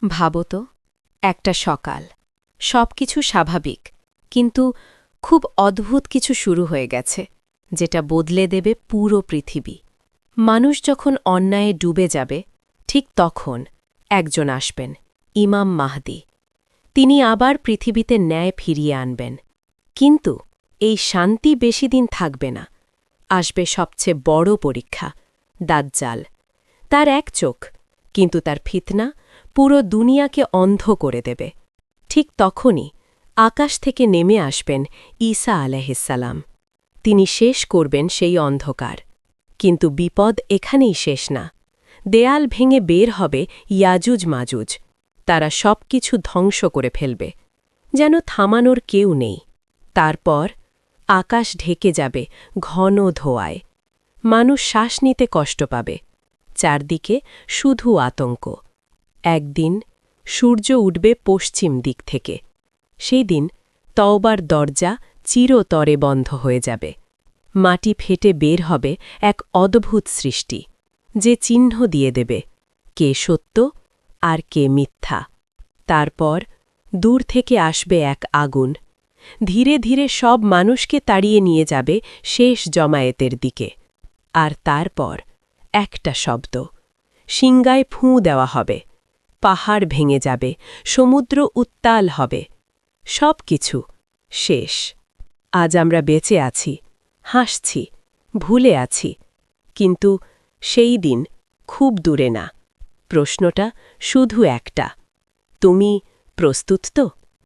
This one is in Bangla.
ভাবো তো, একটা সকাল সবকিছু স্বাভাবিক, কিন্তু খুব অদ্ভুত কিছু শুরু হয়ে গেছে, যেটা বদলে দেবে পুরো পৃথিবী। মানুষ যখন অন্যায়ে ডুবে যাবে, ঠিক তখন একজন আসবেন, ইমাম মাহদী। তিনি আবার পৃথিবীতে ন্যায় ফিরিয়ে আনবেন। কিন্তু এই শান্তি বেশি দিন থাকবে না। আসবে সবচেয়ে বড় পরীক্ষা, দাজ্জাল। তার এক চোখ, কিন্তু তার ফিতনা পুরো দুনিয়াকে অন্ধ করে দেবে। ঠিক তখনই আকাশ থেকে নেমে আসবেন ঈসা আলাইহিসসালাম। তিনি শেষ করবেন সেই অন্ধকার। কিন্তু বিপদ এখানেই শেষ না। দেয়াল ভেঙে বের হবে ইয়াজুজ মাজুজ। তারা সবকিছু ধ্বংস করে ফেলবে, যেন থামানোর কেউ নেই। তারপর আকাশ ঢেকে যাবে ঘন ধোঁয়ায়। মানুষ শ্বাস নিতে কষ্ট পাবে। চারদিকে শুধু আতঙ্ক। একদিন সূর্য উঠবে পশ্চিম দিক থেকে। সেই দিন তওবার দরজা চিরতরে বন্ধ হয়ে যাবে। মাটি ফেটে বের হবে এক অদ্ভুত সৃষ্টি, যে চিহ্ন দিয়ে দেবে কে সত্য আর কে মিথ্যা। তারপর দূর থেকে আসবে এক আগুন, ধীরে ধীরে সব মানুষকে তাড়িয়ে নিয়ে যাবে শেষ জমায়েতের দিকে। আর তারপর একটা শব্দ, সিংগায় ফুঁ দেওয়া হবে। পাহাড় ভেঙে যাবে, সমুদ্র উত্তাল হবে। সব কিছু শেষ। আজ আমরা বেঁচে আছি, হাসছি, ভুলে আছি, কিন্তু সেই দিন খুব দূরে না। প্রশ্নটা শুধু একটা, তুমি প্রস্তুত তো?